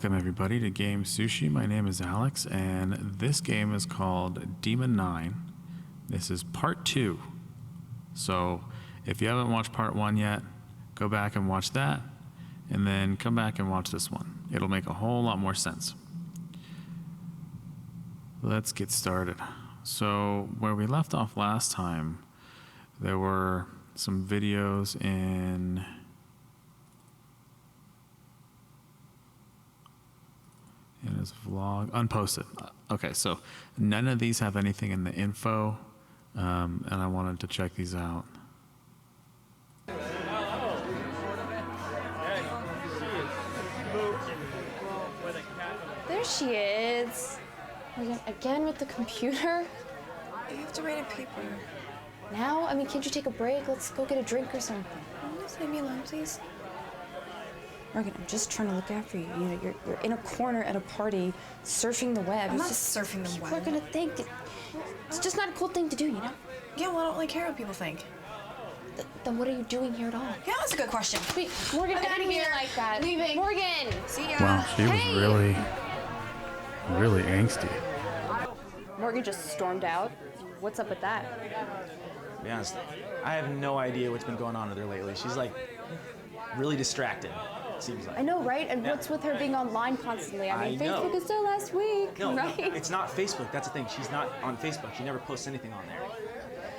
Welcome everybody to GameSushi. My name is Alex, and this game is called Demon 9. This is part 2. So if you haven't watched part 1 yet, go back and watch that, and then come back and watch this one. It'll make a whole lot more sense. Let's get started. So where we left off last time, there were some videos in his vlog, unposted. Okay, so none of these have anything in the info, and I wanted to check these out. There she is. Again with the computer? You have to write a paper. Now? I mean, can't you take a break? Let's go get a drink or something. Can you just leave me alone, please? Morgan, I'm just trying to look after you. You know, you're in a corner at a party, surfing the web. I'm not surfing the web. People are gonna think it's just not a cool thing to do, you know? Yeah, well, I don't really care what people think. Then what are you doing here at all? Yeah, that's a good question. Wait, Morgan, I'm get out of here like that. Leaving. Morgan! See ya. Wow, she was really angsty. Morgan just stormed out. What's up with that? To be honest, I have no idea what's been going on with her lately. She's like really distracted, it seems like. I know, right? And what's with her being online constantly? I mean, I know. Facebook is still last week, No, right? it's not Facebook. That's the thing. She's not on Facebook. She never posts anything on there.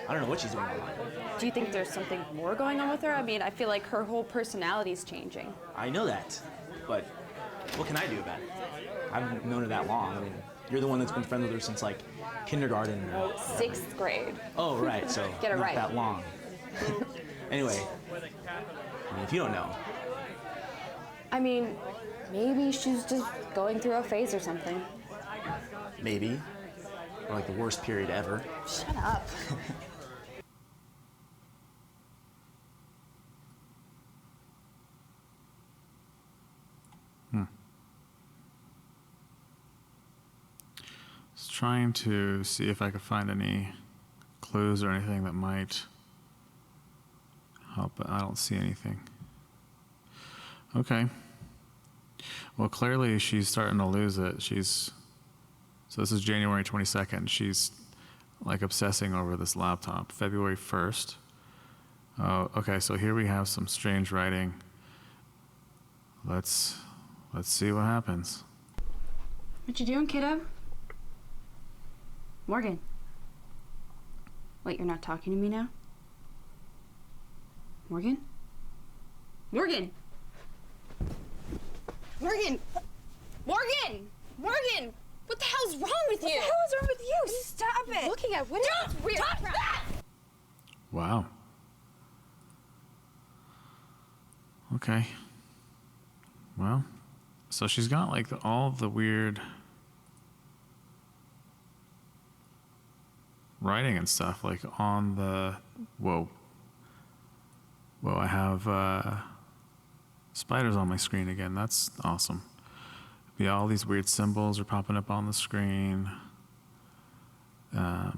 I don't know what she's doing online. Do you think there's something more going on with her? I mean, I feel like her whole personality's changing. I know that, but what can I do about it? I've known her that long. I mean, you're the one that's been friends with her since like kindergarten. Or, 6th grade. oh, right. So Get it not right. that long. Anyway, I mean, if you don't know, I mean, maybe she's just going through a phase or something. maybe, or like the worst period ever. Shut up. Just trying to see if I could find any clues or anything that might help, but I don't see anything. Okay. Well, clearly she's starting to lose it. So this is January 22nd. She's like obsessing over this laptop. February 1st. Oh, okay, so here we have some strange writing. Let's see what happens. What you doing, kiddo? Morgan. Wait, you're not talking to me now? Morgan? Morgan! Morgan! Morgan! Morgan! What the hell's wrong with you? What the hell is wrong with you? Stop it. Looking at what is weird crap? Wow. Okay. Well, so she's got like all the weird writing and stuff like on the, whoa, I have spiders on my screen again. That's awesome. Yeah, all these weird symbols are popping up on the screen. Yeah,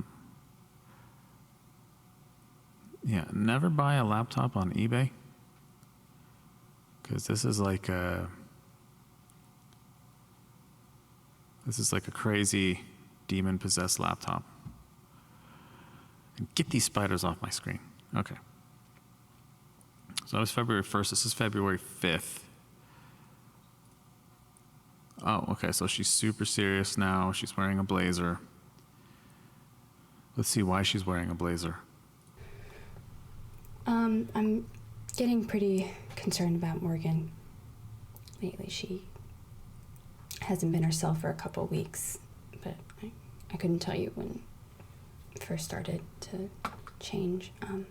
never buy a laptop on eBay, because this is like a crazy demon possessed laptop. And get these spiders off my screen. Okay. So that was February 1st. This is February 5th. Oh, okay. So she's super serious now. She's wearing a blazer. Let's see why she's wearing a blazer. I'm getting pretty concerned about Morgan. Lately, she hasn't been herself for a couple weeks, but I couldn't tell you when it first started to change. I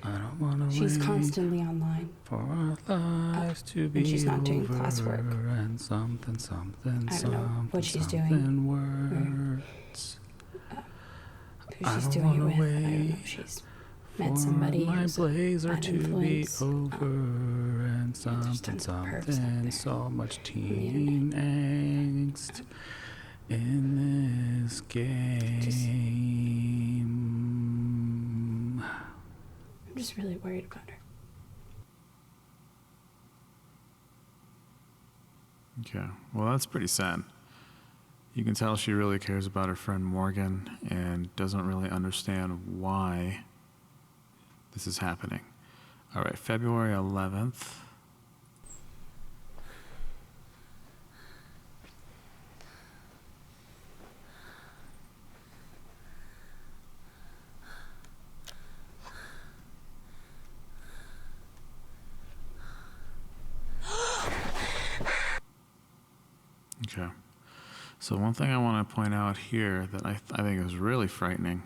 don't wanna She's constantly online. For our lives to be and she's not doing classwork. And something, I don't know what she's doing. Words. Who she's doing it with. I don't know if she's met somebody my who's blazer bad to be influence. over and something, so much teen angst in this game. I'm just really worried about her. Okay, well, that's pretty sad. You can tell she really cares about her friend Morgan and doesn't really understand why this is happening. All right, February 11th. Okay. So one thing I want to point out here that I think is really frightening.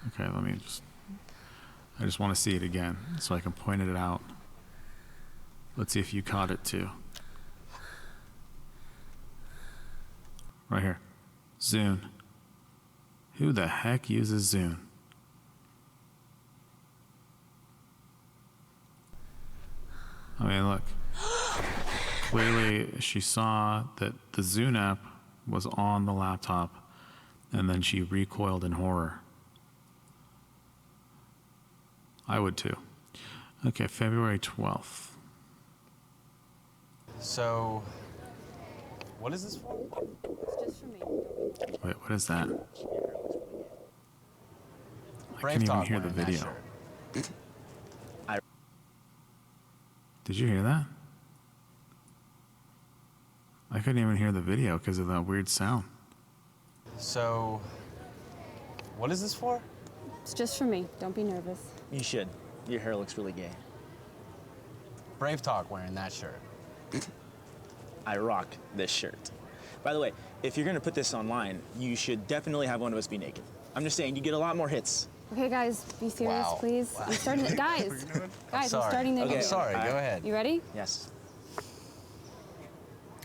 Okay, I just want to see it again so I can point it out. Let's see if you caught it too. Right here. Zune. Who the heck uses Zune? I mean, look. Clearly, she saw that the Zune app was on the laptop, and then she recoiled in horror. I would too. Okay, February 12th. So, what is this for? It's just for me. Wait, what is that? I Brave can't even Talk hear the wearing that video. shirt. Did you hear that? I couldn't even hear the video because of that weird sound. So, what is this for? It's just for me. Don't be nervous. You should. Your hair looks really gay. Brave Talk wearing that shirt. I rock this shirt. By the way, if you're gonna put this online, you should definitely have one of us be naked. I'm just saying, you get a lot more hits. Okay, guys, be serious, Wow. please. I'm starting. Guys, I'm starting the Okay. video. I'm sorry, go ahead. You ready? Yes.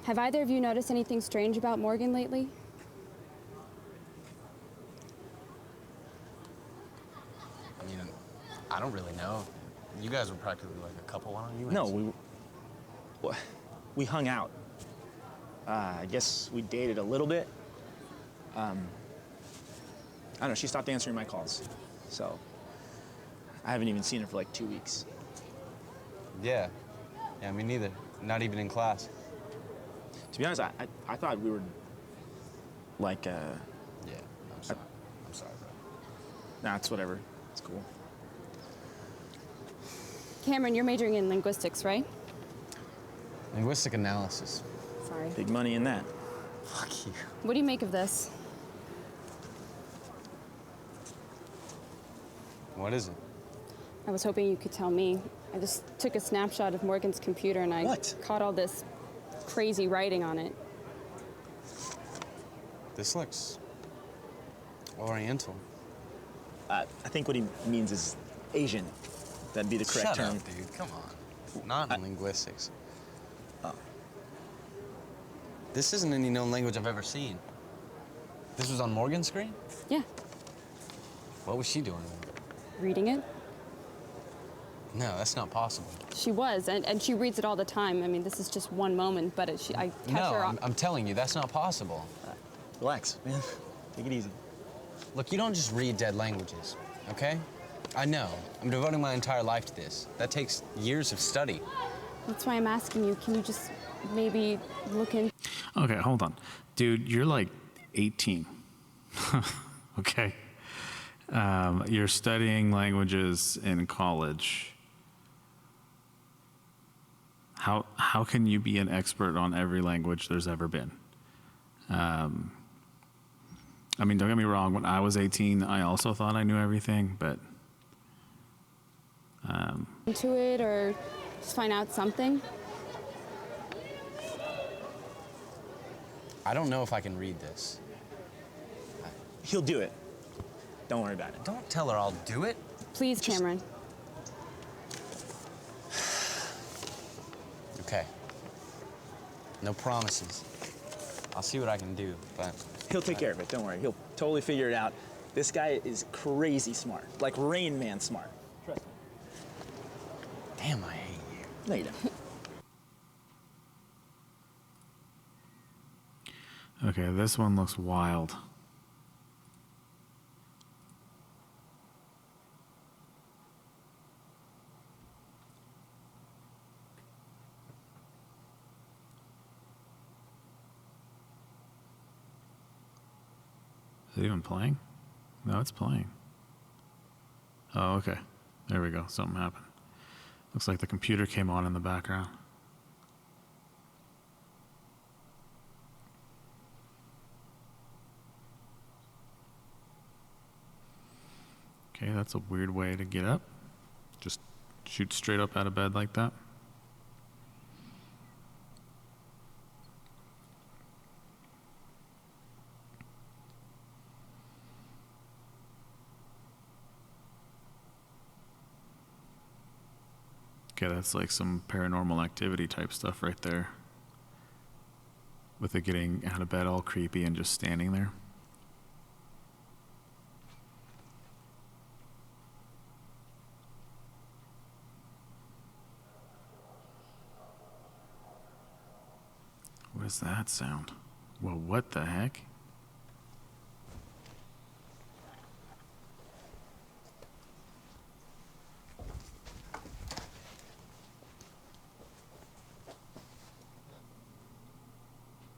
Have either of you noticed anything strange about Morgan lately? I mean, I don't really know. You guys were practically like a couple. Why don't you No, we hung out. I guess we dated a little bit. I don't know, she stopped answering my calls. So, I haven't even seen her for like 2 weeks. Yeah. Yeah, me neither. Not even in class. To be honest, I thought we were like, Yeah, I'm sorry. I'm sorry, bro. nah, it's whatever. It's cool. Cameron, you're majoring in linguistics, right? Linguistic analysis. Sorry. Big money in that. Fuck you. What do you make of this? What is it? I was hoping you could tell me. I just took a snapshot of Morgan's computer and I What? caught all this crazy writing on it. This looks oriental. I think what he means is Asian. That'd be the correct Shut term. up, dude. Come on. Not in linguistics. Oh. This isn't any known language I've ever seen. This was on Morgan's screen? Yeah, What was she doing? reading it. No, that's not possible. She was, and she reads it all the time. I mean, this is just one moment, but I catch No, her. I'm telling you, that's not possible. Relax, man. Take it easy. Look, you don't just read dead languages, okay? I know. I'm devoting my entire life to this. That takes years of study. That's why I'm asking you. Can you just maybe look in? Okay, hold on. Dude, you're like 18. Okay? You're studying languages in college. How can you be an expert on every language there's ever been? I mean, don't get me wrong. When I was 18, I also thought I knew everything, but Into it or just find out something? I don't know if I can read this. He'll do it. Don't worry about it. Don't tell her I'll do it. Please, Cameron. Okay. No promises. I'll see what I can do, but He'll take care of it. Don't worry. He'll totally figure it out. This guy is crazy smart. Like Rain Man smart. Trust me. damn, I hate you. No, you don't. okay, this one looks wild. Is it even playing? No, it's playing. Oh, okay. There we go. Something happened. Looks like the computer came on in the background. Okay, that's a weird way to get up. Just shoot straight up out of bed like that. Okay, that's like some paranormal activity type stuff right there. With it getting out of bed all creepy and just standing there. What is that sound? Well, what the heck?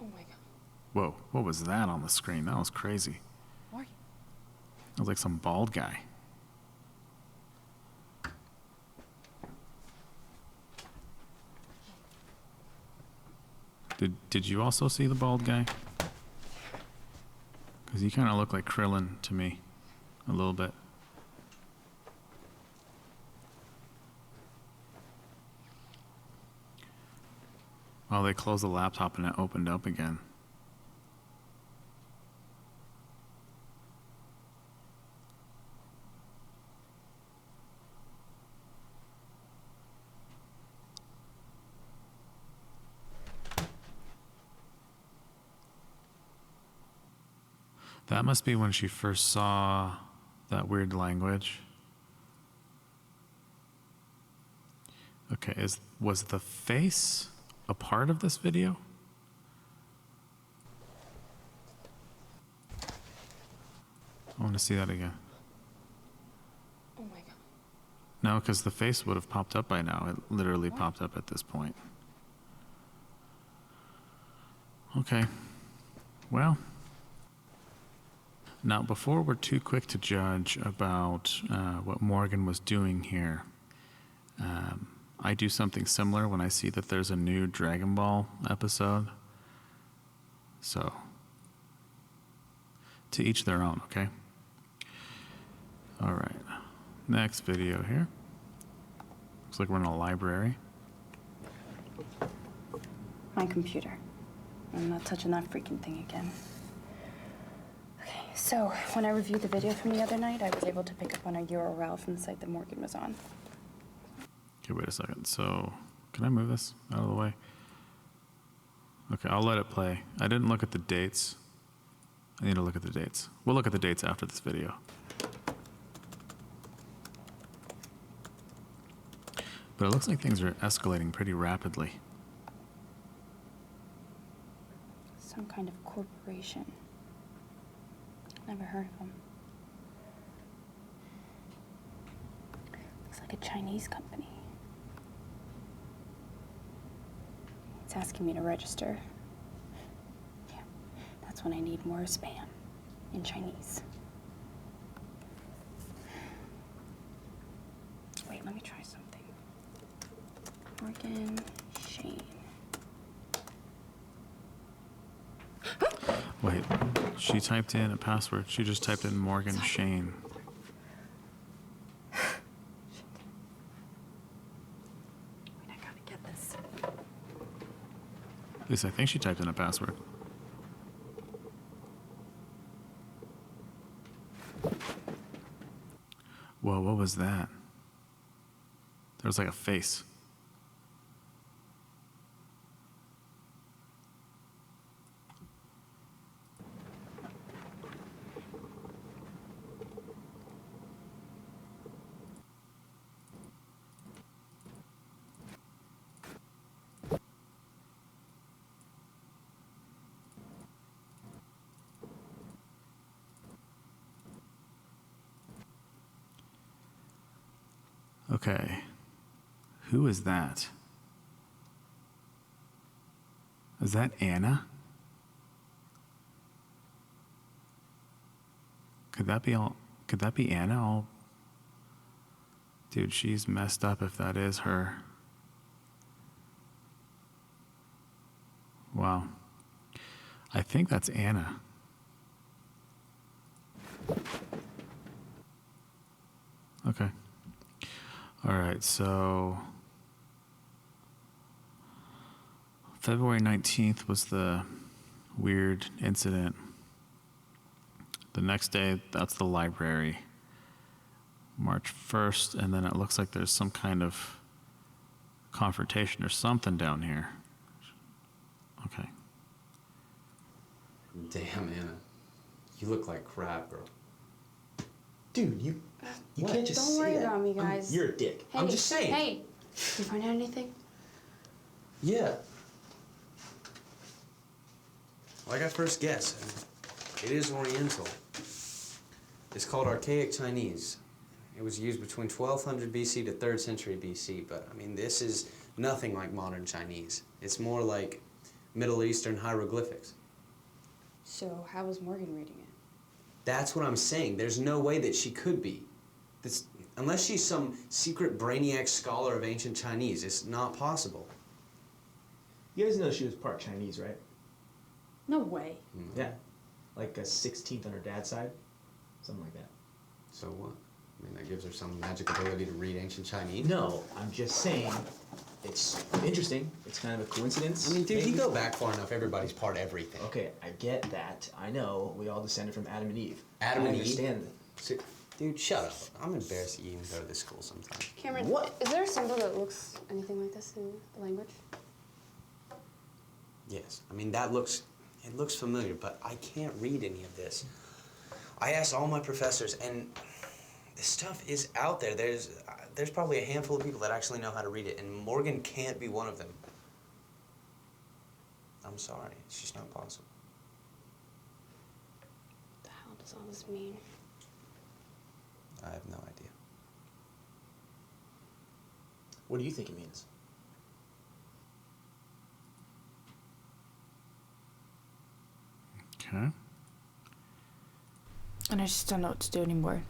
Oh my god. Whoa, what was that on the screen? That was crazy. Why? That was like some bald guy. Did you also see the bald guy? Because he kind of looked like Krillin to me. A little bit. Well, they closed the laptop and it opened up again. That must be when she first saw that weird language. Okay, was the face a part of this video? I want to see that again. Oh my god. No, because the face would have popped up by now. It literally popped up at this point. Okay. Well. Now, before we're too quick to judge about what Morgan was doing here, I do something similar when I see that there's a new Dragon Ball episode. So, to each their own, okay? All right. Next video here. Looks like we're in a library. My computer. I'm not touching that freaking thing again. Okay, so when I reviewed the video from the other night, I was able to pick up on a URL from the site that Morgan was on. Okay, wait a second. So, can I move this out of the way? Okay, I'll let it play. I didn't look at the dates. I need to look at the dates. We'll look at the dates after this video. But it looks like things are escalating pretty rapidly. Some kind of corporation. Never heard of them. Looks like a Chinese company. It's asking me to register. Yeah, that's when I need more spam in Chinese. Wait, let me try something. Morgan Shane. Wait, she typed in a password. She just typed in Morgan Shane. Wait, I gotta get this. At least I think she typed in a password. Whoa, what was that? There was like a face. Okay. Who is that? Is that Anna? Could that be all? Could that be Anna? All, dude, she's messed up if that is her. Wow. I think that's Anna. Okay. All right, so February 19th was the weird incident. The next day, that's the library. March 1st, and then it looks like there's some kind of confrontation or something down here. Okay. Damn, Anna. You look like crap, bro. Dude, you What? can't just Don't say worry that. about me, guys. You're a dick. Hey, I'm just saying. Hey, did you find out anything? Yeah. Like I first guessed, it is Oriental. It's called Archaic Chinese. It was used between 1200 BC to 3rd century BC, but I mean, this is nothing like modern Chinese. It's more like Middle Eastern hieroglyphics. So how was Morgan reading it? That's what I'm saying. There's no way that she could be. Unless she's some secret brainiac scholar of ancient Chinese, it's not possible. You guys know she was part Chinese, right? No way. Yeah. Like a 16th on her dad's side. Something like that. So what? I mean, that gives her some magic ability to read ancient Chinese? No, I'm just saying it's interesting. It's kind of a coincidence. I mean, dude, maybe. you go back far enough, everybody's part everything. Okay, I get that. I know we all descended from Adam and Eve. Adam and I Eve? understand. Dude, shut up. I'm embarrassed that you even go to this school sometimes. Cameron, What? is there a symbol that looks anything like this in the language? Yes. I mean, it looks familiar, but I can't read any of this. I asked all my professors, and this stuff is out there. There's probably a handful of people that actually know how to read it, and Morgan can't be one of them. I'm sorry. It's just not possible. What the hell does all this mean? I have no idea. What do you think it means? Okay. And I just don't know what to do anymore.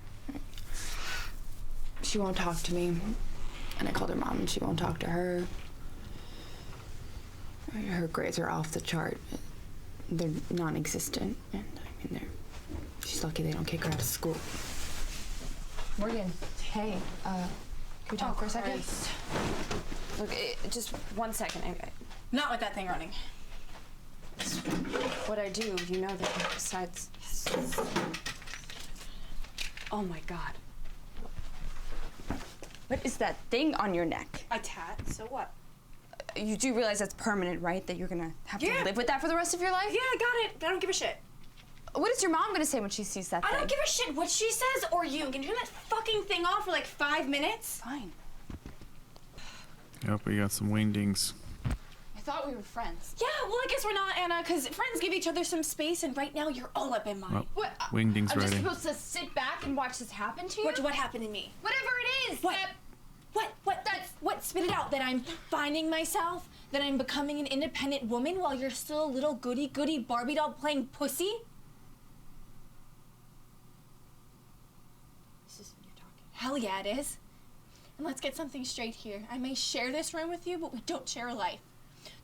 She won't talk to me. And I called her mom and she won't talk to her. Her grades are off the chart. They're non-existent. And I mean, she's lucky they don't kick her out of school. Morgan, hey, can we talk for a second? Christ. Look, just 1 second. Not with that thing running. What I do, you know that besides... Oh my God. What is that thing on your neck? A tat, so what? You do realize that's permanent, right? That you're gonna have Yeah. to live with that for the rest of your life? Yeah, I got it. I don't give a shit. What is your mom gonna say when she sees that thing? I don't give a shit what she says or you. Can you turn that fucking thing off for like 5 minutes? Fine. Yep, we got some wingdings. I thought we were friends. Yeah, well, I guess we're not, Anna, because friends give each other some space, and right now you're all up in mine. Well, What? wingdings I'm just ready. supposed to sit back and watch this happen to you? What happened to me? Whatever it is! What? What? Spit it out. That I'm finding myself? That I'm becoming an independent woman while you're still a little goody-goody Barbie doll playing pussy? This is when you're talking. Hell yeah, it is. And let's get something straight here. I may share this room with you, but we don't share a life.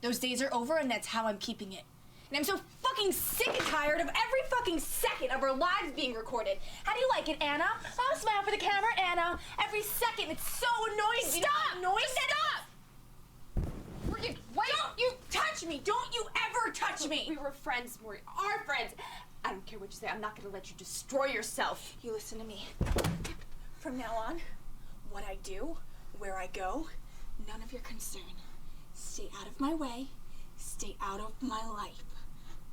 Those days are over, and that's how I'm keeping it. And I'm so fucking sick and tired of every fucking second of our lives being recorded. How do you like it, Anna? Oh, smile for the camera, Anna. Every second, it's so annoying. Stop! Stop! Wait! Don't you touch me! Don't you ever touch me! We were friends, we are friends. I don't care what you say, I'm not gonna let you destroy yourself. You listen to me. From now on, what I do, where I go, none of your concern. Stay out of my way. Stay out of my life.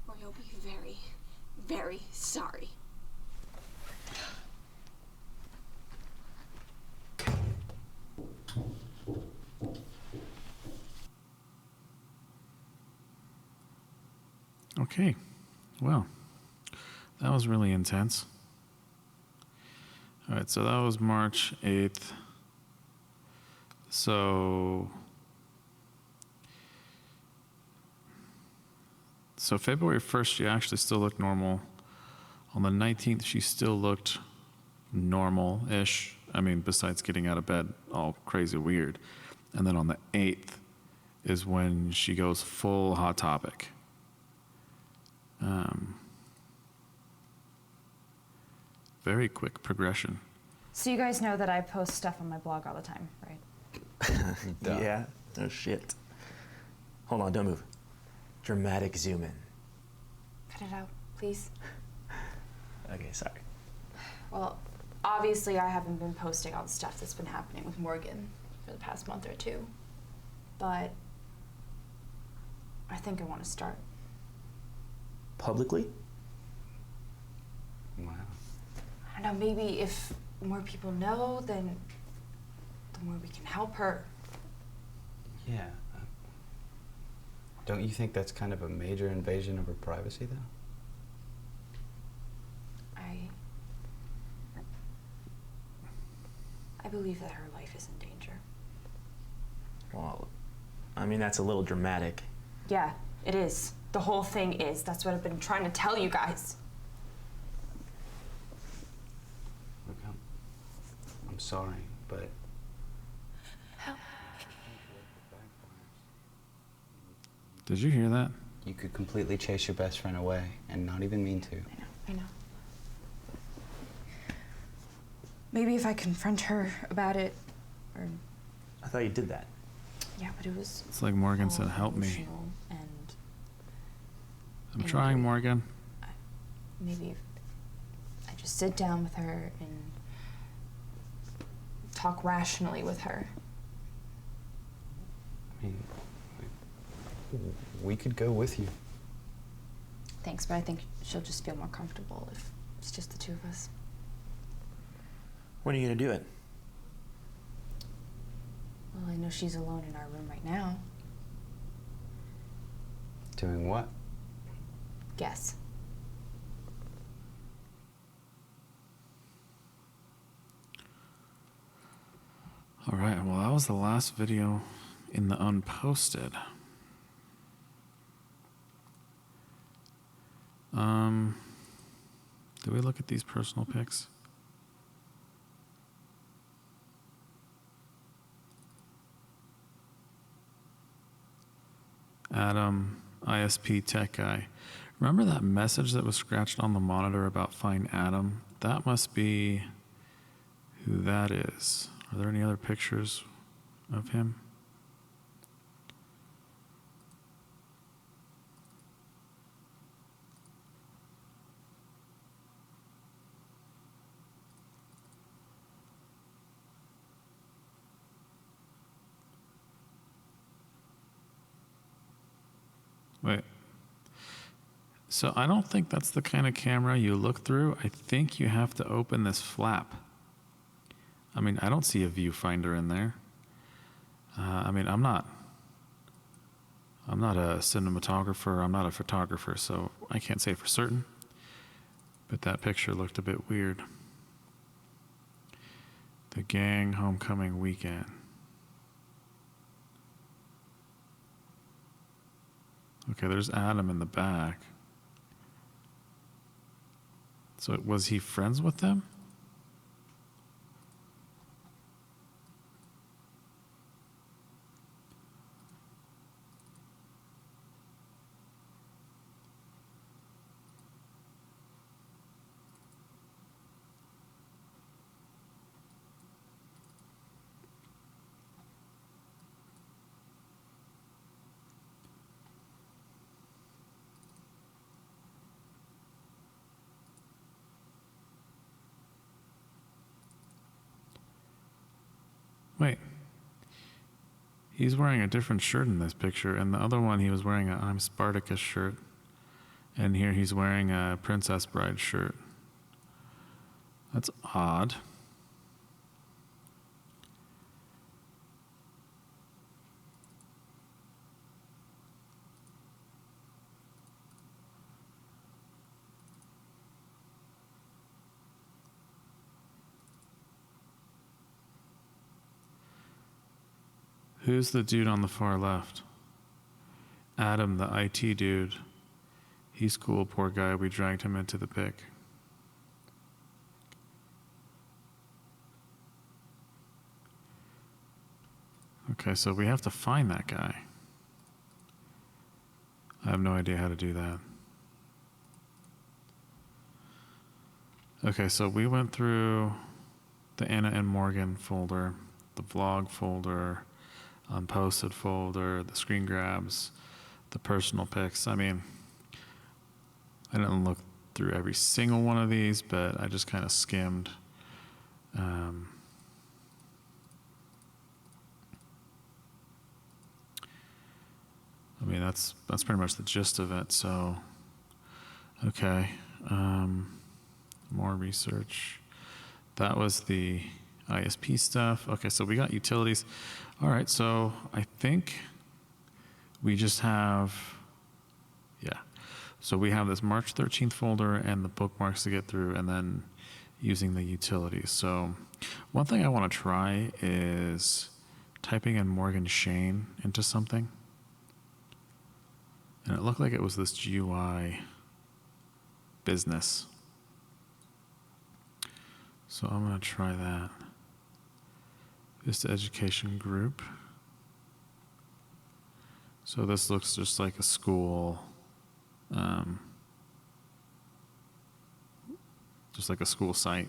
Or you'll be very, very sorry. Okay. Well, that was really intense. All right, so that was March 8th. So February 1st, she actually still looked normal. On the 19th, she still looked normal-ish. I mean, besides getting out of bed all crazy weird. And then on the 8th is when she goes full Hot Topic. Very quick progression. So you guys know that I post stuff on my blog all the time, right? Yeah, no shit. Hold on, don't move. Dramatic zoom in. Cut it out, please. Okay, sorry. Well, obviously I haven't been posting all the stuff that's been happening with Morgan for the past month or two. But I think I want to start. Publicly? Wow. I don't know, maybe if more people know, then the more we can help her. Yeah. Don't you think that's kind of a major invasion of her privacy, though? I believe that her life is in danger. Well, I mean, that's a little dramatic. Yeah, it is. The whole thing is. That's what I've been trying to tell you guys. Look, I'm sorry, but... Did you hear that? You could completely chase your best friend away and not even mean to. I know. Maybe if I confront her about it, or... I thought you did that. Yeah, but it was... It's like Morgan all said, help me. emotional, and I'm trying, Morgan. maybe if I just sit down with her and talk rationally with her. I mean, we could go with you. Thanks, but I think she'll just feel more comfortable if it's just the two of us. When are you gonna do it? Well, I know she's alone in our room right now. Doing what? Guess. All right, well, that was the last video in the unposted. Did we look at these personal pics? Adam, ISP tech guy. Remember that message that was scratched on the monitor about find Adam? That must be who that is. Are there any other pictures of him? Wait. So I don't think that's the kind of camera you look through. I think you have to open this flap. I mean, I don't see a viewfinder in there. I mean, I'm not a cinematographer. I'm not a photographer, so I can't say for certain. But that picture looked a bit weird. The gang homecoming weekend. Okay, there's Adam in the back. So was he friends with them? Wait. He's wearing a different shirt in this picture, and the other one he was wearing a I'm Spartacus shirt. And here he's wearing a Princess Bride shirt. That's odd. Who's the dude on the far left? Adam, the IT dude. He's cool, poor guy. We dragged him into the pic. Okay, so we have to find that guy. I have no idea how to do that. Okay, so we went through the Anna and Morgan folder, the vlog folder, unposted folder, the screen grabs, the personal pics. I mean, I didn't look through every single one of these, but I just kind of skimmed. I mean, that's pretty much the gist of it. So, okay, more research. That was the ISP stuff. Okay, so we got utilities. All right, so I think we just have, yeah. So we have this March 13th folder and the bookmarks to get through, and then using the utilities. So one thing I want to try is typing in Morgan Shane into something. And it looked like it was this GUI business. So I'm going to try that. Vista Education Group. So this looks just like a school, just like a school site.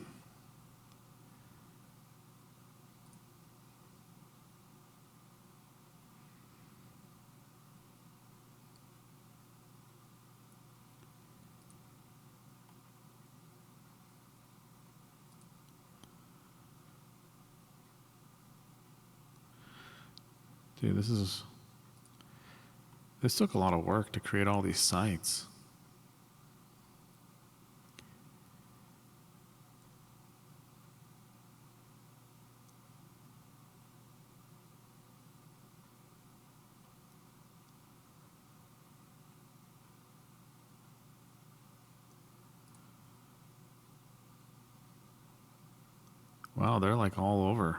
Dude, this took a lot of work to create all these sites. Wow, they're like all over.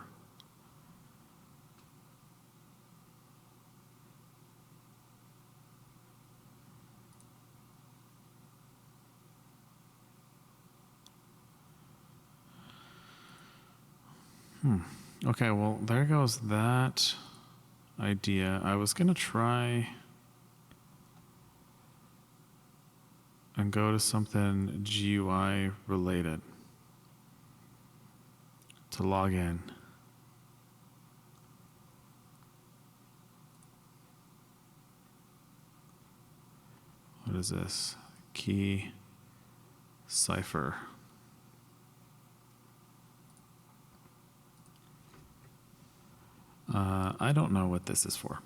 Okay, well, there goes that idea. I was going to try and go to something GUI related to log in. What is this? Key cipher. I don't know what this is for.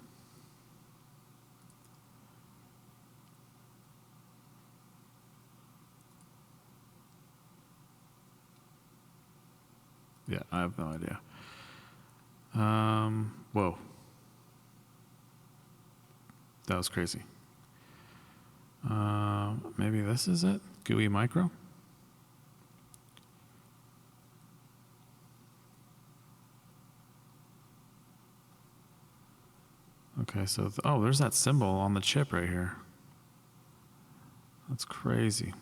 Yeah, I have no idea. Whoa. That was crazy. Maybe this is it? GUI micro? Okay, so, oh, there's that symbol on the chip right here. That's crazy.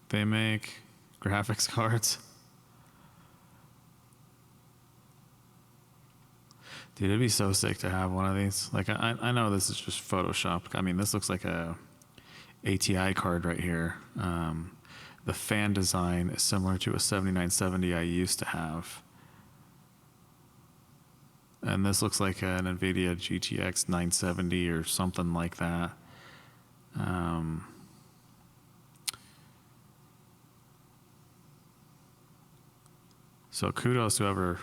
They make graphics cards. Dude, it'd be so sick to have one of these. Like, I know this is just Photoshop. I mean, this looks like a ATI card right here. The fan design is similar to a 7970 I used to have. And this looks like an NVIDIA GTX 970 or something like that. So kudos to whoever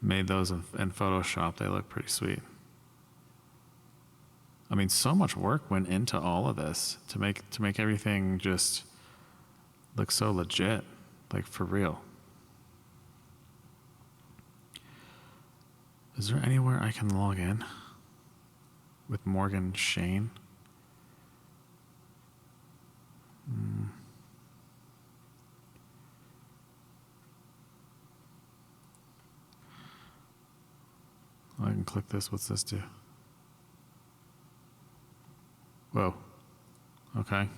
made those in Photoshop. They look pretty sweet. I mean, so much work went into all of this to make everything just look so legit, like for real. Is there anywhere I can log in with Morgan Shane? can click this. What's this do? Whoa. Okay.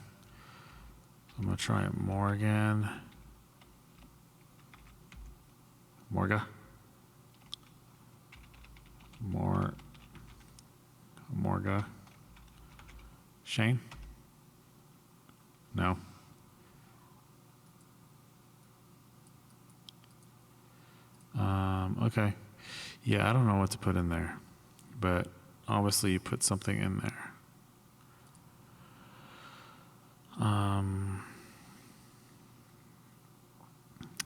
I'm gonna try it more again. Morga. Morga. Shane? No. Okay. Yeah, I don't know what to put in there, but obviously you put something in there.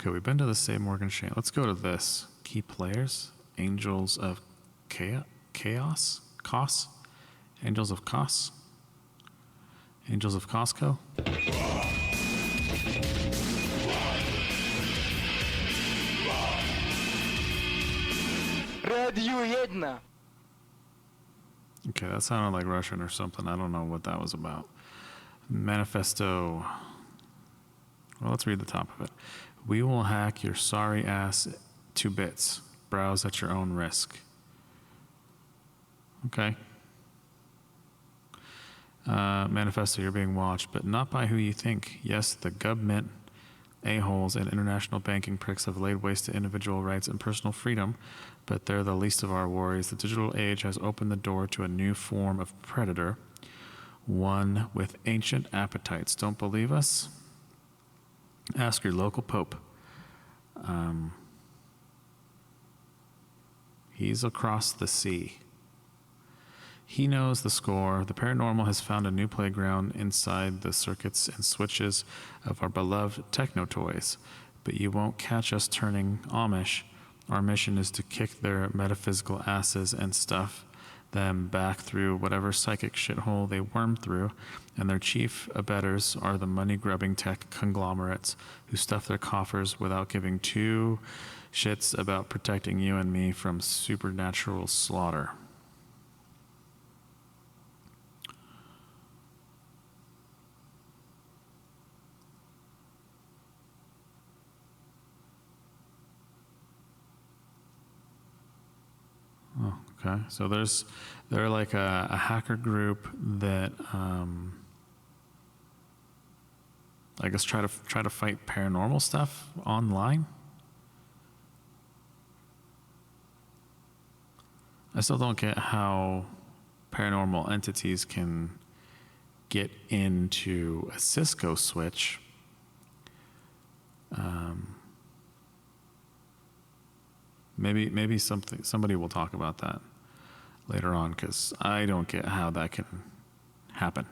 Okay, we've been to the Save Morgan Shane. Let's go to this. Key players. Angels of Chaos? Cos? Angels of Cos? Angels of Costco? Okay, that sounded like Russian or something. I don't know what that was about. Manifesto. Well, let's read the top of it. We will hack your sorry ass to bits. Browse at your own risk. Okay. Manifesto, you're being watched, but not by who you think. Yes, the government, a-holes, and international banking pricks have laid waste to individual rights and personal freedom, but they're the least of our worries. The digital age has opened the door to a new form of predator, one with ancient appetites. Don't believe us? Ask your local pope. He's across the sea. He knows the score. The paranormal has found a new playground inside the circuits and switches of our beloved techno toys. But you won't catch us turning Amish. Our mission is to kick their metaphysical asses and stuff them back through whatever psychic shithole they worm through, and their chief abettors are the money-grubbing tech conglomerates who stuff their coffers without giving two shits about protecting you and me from supernatural slaughter. Oh, okay. So they're like a hacker group that I guess try to fight paranormal stuff online. I still don't get how paranormal entities can get into a Cisco switch. Maybe somebody will talk about that later on, because I don't get how that can happen.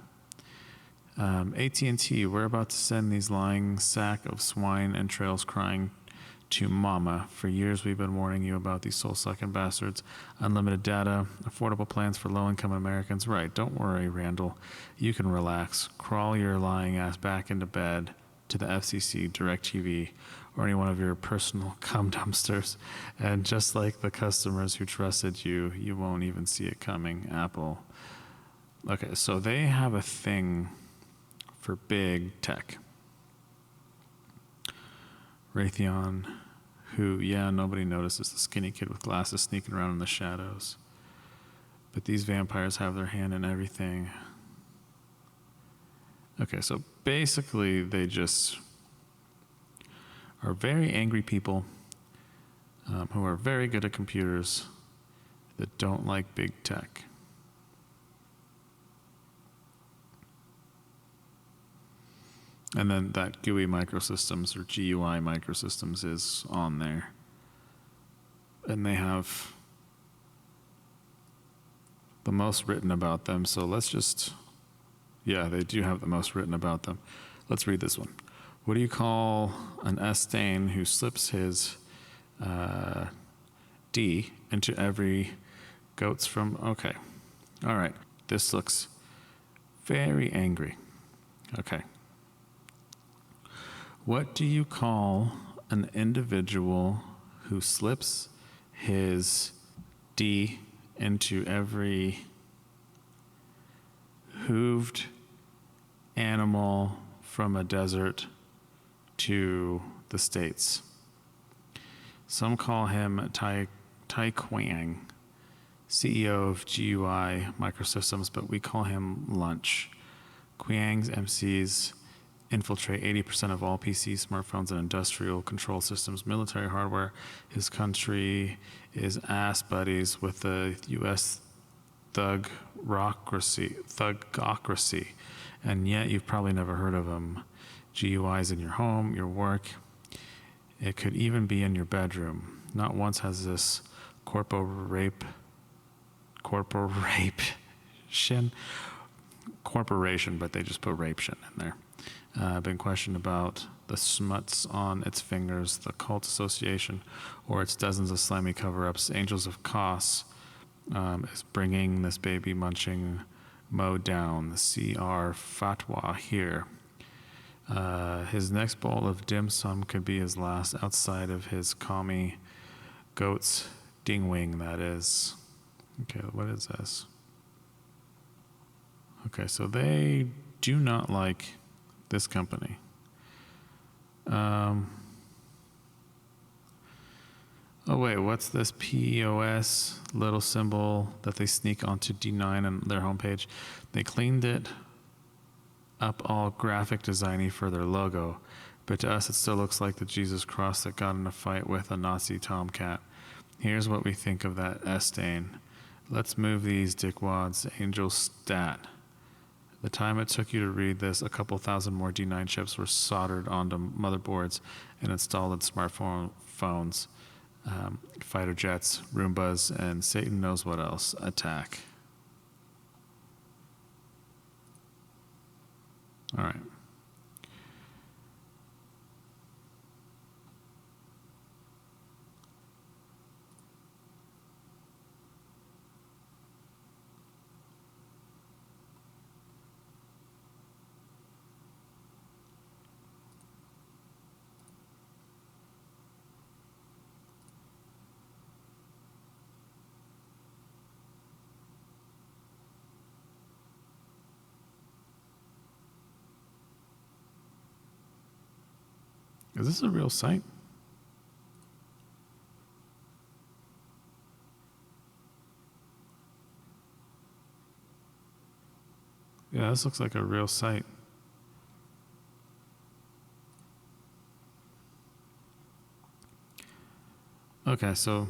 AT&T, we're about to send these lying sack of swine entrails crying to mama. For years we've been warning you about these soul-sucking bastards. Unlimited data, affordable plans for low-income Americans. Right, don't worry, Randall. You can relax. Crawl your lying ass back into bed to the FCC, DirecTV, or any one of your personal cum dumpsters. And just like the customers who trusted you, you won't even see it coming. Apple. Okay, so they have a thing for big tech. Raytheon, who, yeah, nobody notices the skinny kid with glasses sneaking around in the shadows. But these vampires have their hand in everything. Okay, so basically they just are very angry people who are very good at computers that don't like big tech. And then that GUI microsystems or GUI microsystems is on there. And they have the most written about them. So let's just, yeah, they do have the most written about them. Let's read this one. What do you call an Estain who slips his D into every goats from, okay. All right, this looks very angry. Okay. What do you call an individual who slips his D into every hooved animal from a desert to the States? Some call him Tai Quang. CEO of GUI Microsystems, but we call him Lunch. Qiang's MCs infiltrate 80% of all PCs, smartphones, and industrial control systems, military hardware. His country is ass buddies with the U.S. thugocracy, and yet you've probably never heard of him. GUI's in your home, your work. It could even be in your bedroom. Not once has this corporation, but they just put raption in there. Been questioned about the smuts on its fingers, the cult association, or its dozens of slimy cover-ups. Angels of Kos is bringing this baby munching Mo down. The CR fatwa here. His next bowl of dim sum could be his last outside of his commie goat's dingwing, that is. Okay, what is this? Okay, so they do not like this company. Oh wait, what's this POS little symbol that they sneak onto D9 on their homepage? They cleaned it up all graphic designy for their logo, but to us it still looks like the Jesus cross that got in a fight with a Nazi tomcat. Here's what we think of that S-stain. Let's move these dickwads. Angel stat. The time it took you to read this, a couple thousand more D9 chips were soldered onto motherboards and installed in phones, fighter jets, Roombas, and Satan knows what else. Attack. All right. Is this a real site? Yeah, this looks like a real site. Okay, so,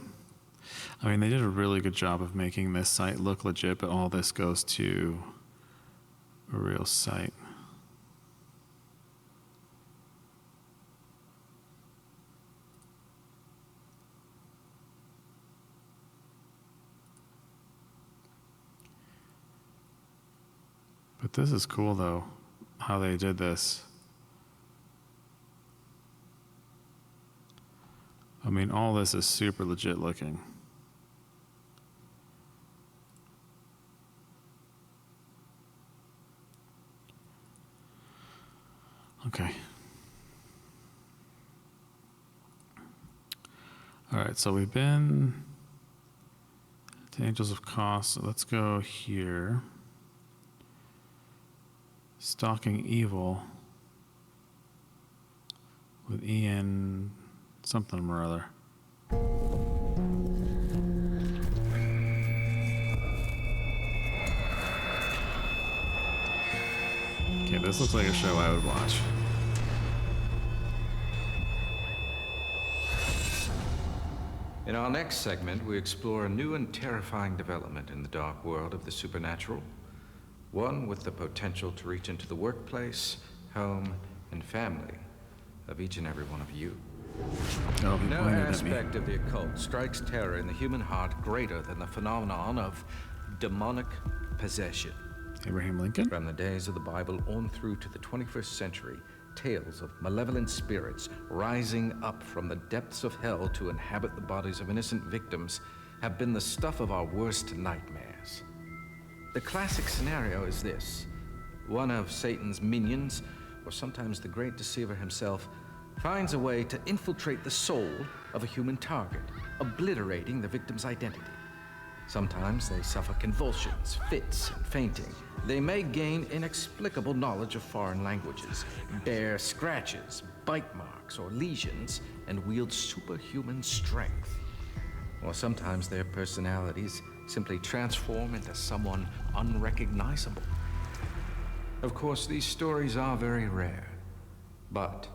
I mean, they did a really good job of making this site look legit, but all this goes to a real site. But this is cool, though, how they did this. I mean, all this is super legit looking. Okay. All right, so we've been to Angels of Kos. So let's go here. Stalking Evil with Ian something or other. Okay, this looks like a show I would watch. In our next segment, we explore a new and terrifying development in the dark world of the supernatural. One with the potential to reach into the workplace, home, and family of each and every one of you. Oh, No aspect of the occult strikes terror in the human heart greater than the phenomenon of demonic possession. Abraham Lincoln? From the days of the Bible on through to the 21st century, tales of malevolent spirits rising up from the depths of hell to inhabit the bodies of innocent victims have been the stuff of our worst nightmares. The classic scenario is this. One of Satan's minions, or sometimes the great deceiver himself, finds a way to infiltrate the soul of a human target, obliterating the victim's identity. Sometimes they suffer convulsions, fits, and fainting. They may gain inexplicable knowledge of foreign languages, bear scratches, bite marks, or lesions, and wield superhuman strength. Or sometimes their personalities simply transform into someone unrecognizable. Of course, these stories are very rare, but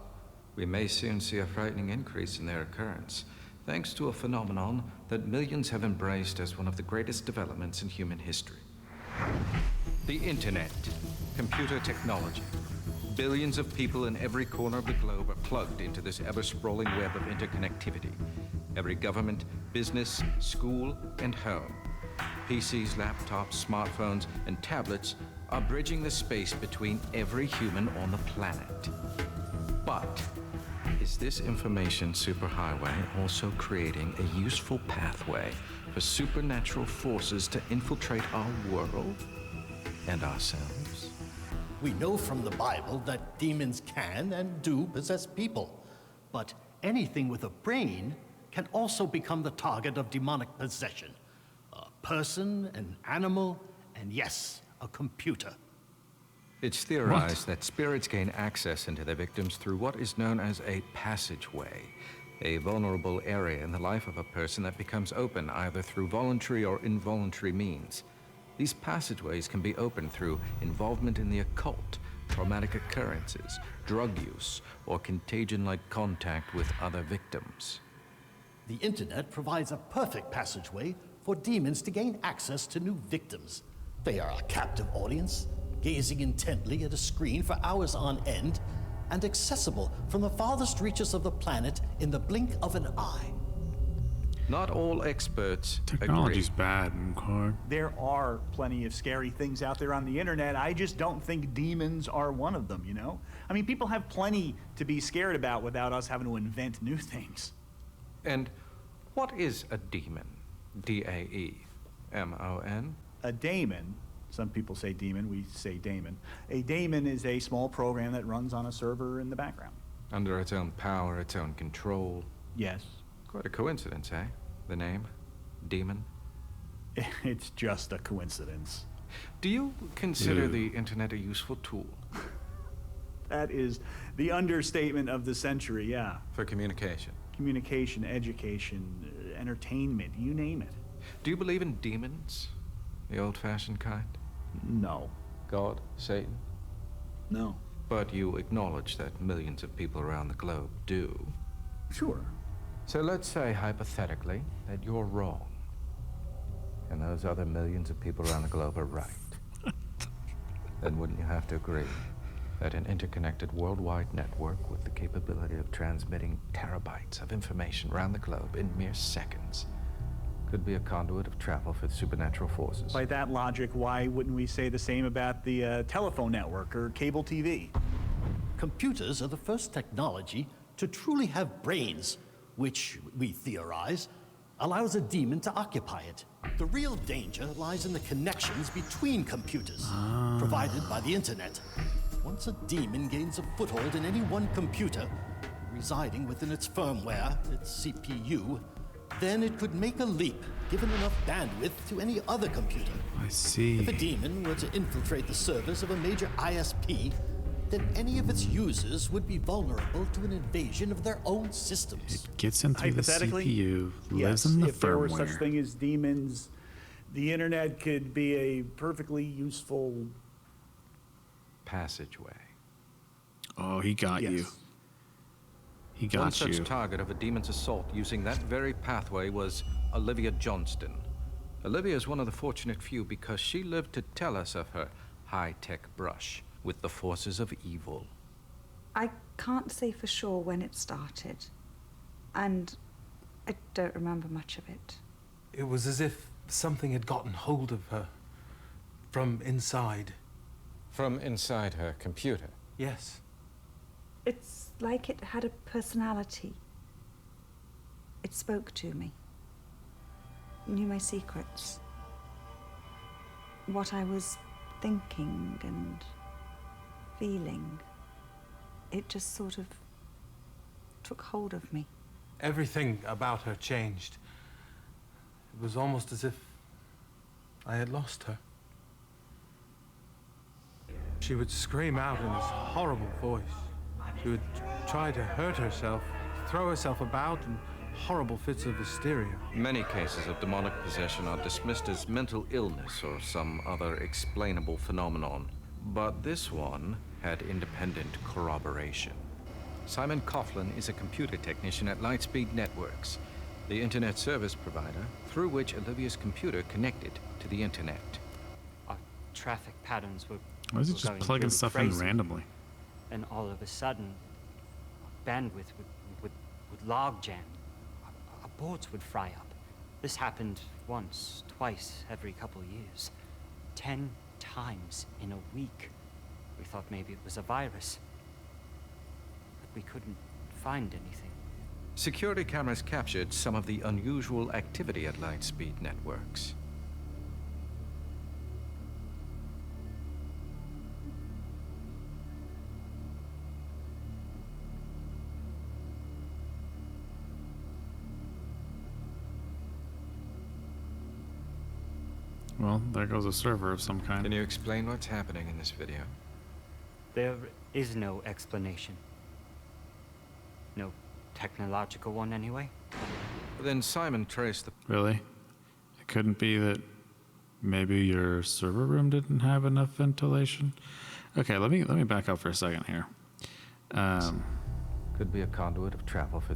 we may soon see a frightening increase in their occurrence, thanks to a phenomenon that millions have embraced as one of the greatest developments in human history. The internet, computer technology. Billions of people in every corner of the globe are plugged into this ever-sprawling web of interconnectivity. Every government, business, school, and home. PCs, laptops, smartphones, and tablets are bridging the space between every human on the planet. But is this information superhighway also creating a useful pathway for supernatural forces to infiltrate our world and ourselves? We know from the Bible that demons can and do possess people, but anything with a brain can also become the target of demonic possession. A person, an animal, and yes, a computer. It's theorized that spirits gain access into their victims through what is known as a passageway, a vulnerable area in the life of a person that becomes open either through voluntary or involuntary means. These passageways can be opened through involvement in the occult, traumatic occurrences, drug use, or contagion-like contact with other victims. The internet provides a perfect passageway for demons to gain access to new victims. They are a captive audience, gazing intently at a screen for hours on end, and accessible from the farthest reaches of the planet in the blink of an eye. Not all experts Technology's agree. bad, McCord. There are plenty of scary things out there on the internet. I just don't think demons are one of them, you know? I mean, people have plenty to be scared about without us having to invent new things. And what is a demon? D-A-E-M-O-N? A daemon, some people say demon, we say daemon. A daemon is a small program that runs on a server in the background. Under its own power, its own control. Yes. Quite a coincidence, eh? The name? Demon? It's just a coincidence. Do you consider the internet a useful tool? That is the understatement of the century, yeah. For communication? Communication, education, entertainment, you name it. Do you believe in demons? The old-fashioned kind? No. God? Satan? No. But you acknowledge that millions of people around the globe do. Sure. So let's say, hypothetically, that you're wrong, and those other millions of people around the globe are right. Then wouldn't you have to agree that an interconnected worldwide network with the capability of transmitting terabytes of information around the globe in mere seconds could be a conduit of travel for supernatural forces? By that logic, why wouldn't we say the same about the telephone network or cable TV? Computers are the first technology to truly have brains, which, we theorize, allows a demon to occupy it. The real danger lies in the connections between computers, provided by the internet. Once a demon gains a foothold in any one computer, residing within its firmware, its CPU, then it could make a leap, given enough bandwidth to any other computer. I see. If a demon were to infiltrate the servers of a major ISP, then any of its users would be vulnerable to an invasion of their own systems. It gets in through the Hypothetically, CPU, lives yes, in the if there were firmware. such thing as demons, the internet could be a perfectly useful Passageway. Oh, he got you. Yes. He One got such you. target of a demon's assault using that very pathway was Olivia Johnston. Olivia is one of the fortunate few because she lived to tell us of her high-tech brush with the forces of evil. I can't say for sure when it started, and I don't remember much of it. It was as if something had gotten hold of her from inside. From inside her computer? Yes. It's like it had a personality. It spoke to me. Knew my secrets. What I was thinking and feeling. It just sort of took hold of me. Everything about her changed. It was almost as if I had lost her. She would scream out in this horrible voice. She would try to hurt herself, throw herself about, and horrible fits of hysteria. Many cases of demonic possession are dismissed as mental illness or some other explainable phenomenon. But this one had independent corroboration. Simon Coughlin is a computer technician at Lightspeed Networks, the internet service provider through which Olivia's computer connected to the internet. Our traffic patterns were Why is it just going plugging really stuff crazy. in randomly? And all of a sudden, bandwidth would log jam. Our boards would fry up. This happened once, twice, every couple years. 10 times in a week. We thought maybe it was a virus. But we couldn't find anything. Security cameras captured some of the unusual activity at Lightspeed Networks. Well, there goes a server of some kind. Can you explain what's happening in this video? There is no explanation. No technological one, anyway. Then Simon traced the... Really? It couldn't be that maybe your server room didn't have enough ventilation? Okay, let me back up for a second here. Could be a conduit of travel for...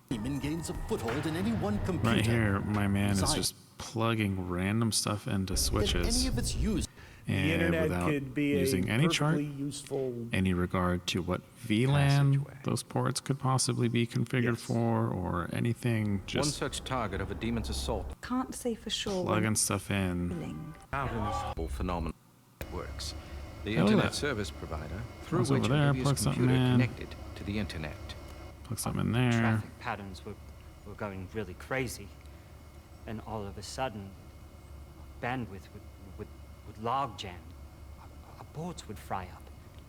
Demon gains a foothold in any one computer. Right here, my man is Design. just plugging random stuff into switches. Any of its use. The And internet without could be using a any chart, perfectly useful any regard to what VLAN those ports could possibly be configured for, or anything, One just such target of a demon's assault. Can't say for sure. plugging stuff in. Out in this phenomenon networks. The Oh, look at internet that. service provider through Goes which over there, Olivia's plug something computer in. connected to the internet. Plug something in there. Traffic patterns were going really crazy. And all of a sudden, bandwidth would log jam. Our boards would fry up.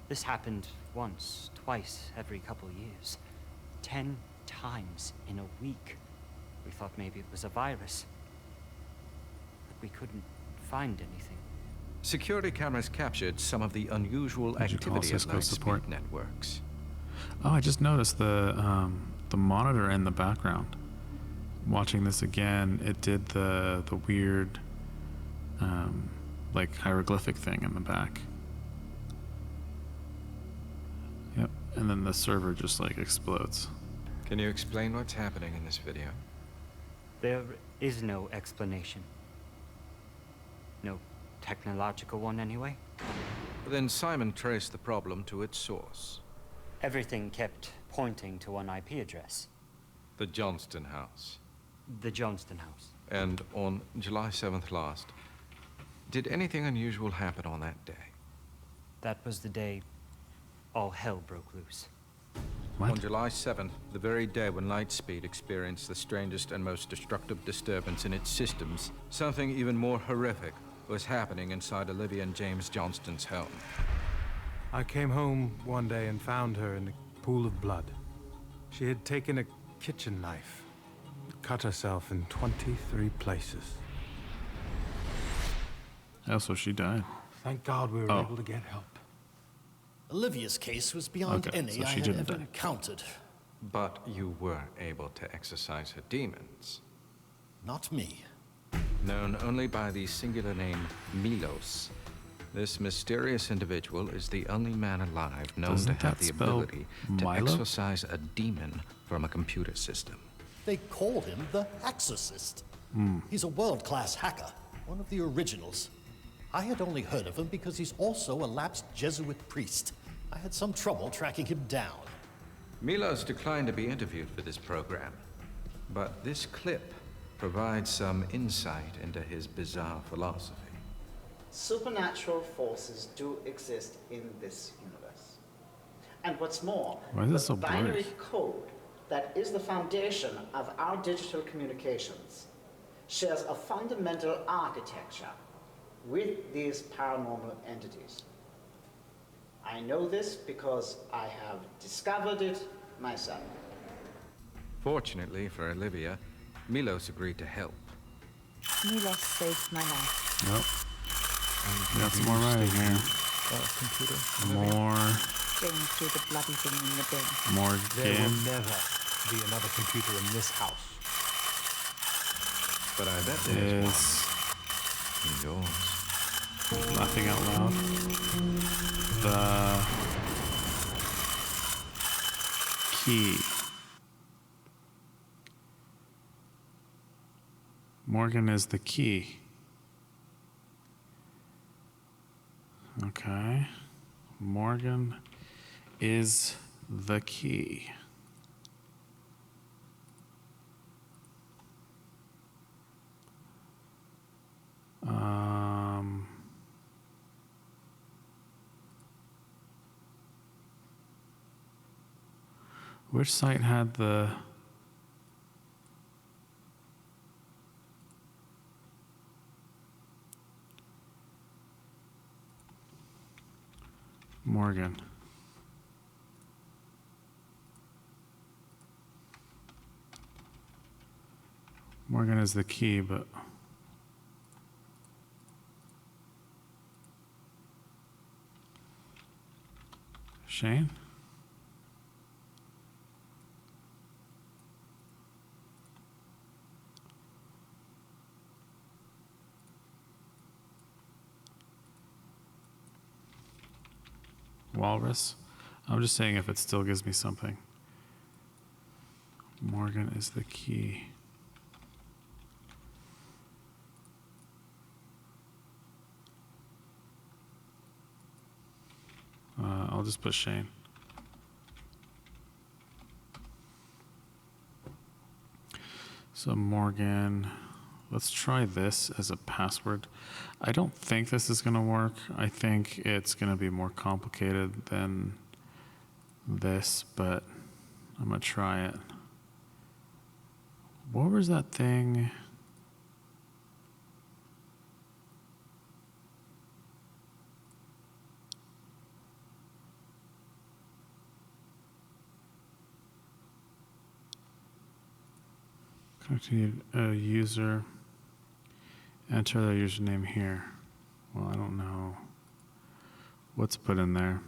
This happened once, twice, every couple years. 10 times in a week. We thought maybe it was a virus. But we couldn't find anything. Security cameras captured some of the unusual Did you call activity at Cisco Lightspeed support? Networks. Oh, I just noticed the monitor in the background. Watching this again, it did the weird like hieroglyphic thing in the back. Yep, and then the server just like explodes. Can you explain what's happening in this video? There is no explanation. No technological one, anyway. Then Simon traced the problem to its source. Everything kept pointing to one IP address. The Johnston House. The Johnston House. And on July 7th last, did anything unusual happen on that day? That was the day all hell broke loose. On July 7th, the very day when Lightspeed experienced the strangest and most destructive disturbance in its systems, something even more horrific was happening inside Olivia and James Johnston's home. I came home one day and found her in a pool of blood. She had taken a kitchen knife, cut herself in 23 places. Oh, so she died. Thank God we were able to get help. Olivia's case was beyond Okay, any so I she had didn't ever die. encountered. But you were able to exorcise her demons. Not me. Known only by the singular name Milos, this mysterious individual is the only man alive known Doesn't to have that the spell ability to Milo? exorcise a demon from a computer system. They call him the Exorcist. Hmm. He's a world-class hacker, one of the originals. I had only heard of him because he's also a lapsed Jesuit priest. I had some trouble tracking him down. Milos declined to be interviewed for this program, but this clip provides some insight into his bizarre philosophy. Supernatural forces do exist in this universe. And what's more, Why is this so the binary blurry? code that is the foundation of our digital communications shares a fundamental architecture with these paranormal entities. I know this because I have discovered it myself. Fortunately for Olivia, Milos agreed to help. Milos saved my life. Yep. Got some more writing here. Computer. More. James threw the bloody thing in the bin. More There game. will never be another computer in this house. But I bet Is yours. laughing out loud. The key. Morgan is the key. Okay. Morgan is the key. Which site had the Morgan? Morgan is the key, but Shane? Walrus? I'm just saying if it still gives me something. Morgan is the key. I'll just put Shane. So Morgan, let's try this as a password. I don't think this is gonna work. I think it's gonna be more complicated than this, but I'm gonna try it. What was that thing? Connected user. Enter their username here. Well, I don't know what's put in there.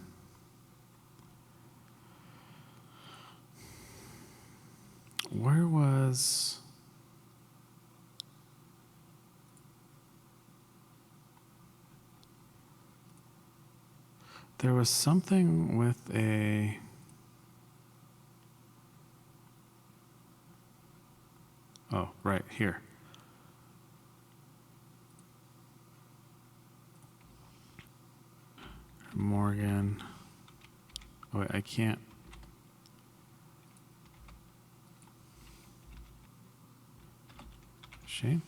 Where was... There was something with a... Oh, right here. Morgan. Oh, wait, I can't. Shane?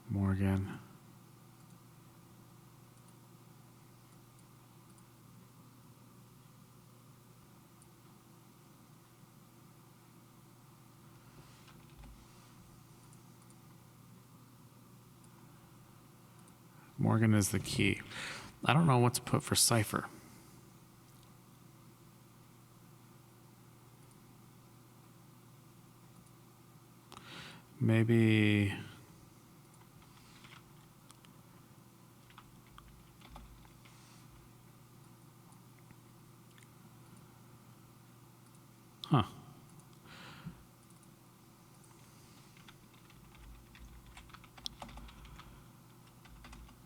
Morgan. Morgan is the key. I don't know what to put for cipher. Maybe... Huh.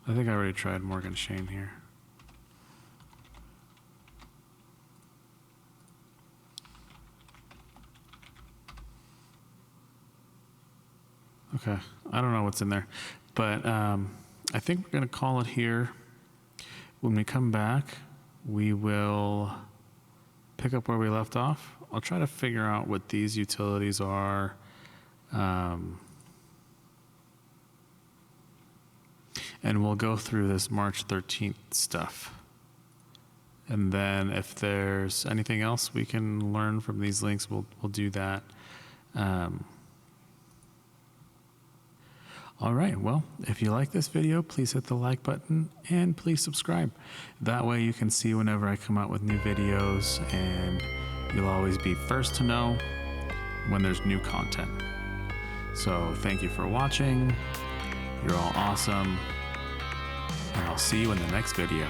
I think I already tried Morgan Shane here. Okay, I don't know what's in there, but I think we're gonna call it here. When we come back, we will pick up where we left off. I'll try to figure out what these utilities are. And we'll go through this March 13th stuff. And then if there's anything else we can learn from these links, we'll do that. All right, well, if you like this video, please hit the like button and please subscribe. That way you can see whenever I come out with new videos and you'll always be first to know when there's new content. So thank you for watching. You're all awesome. and I'll see you in the next video.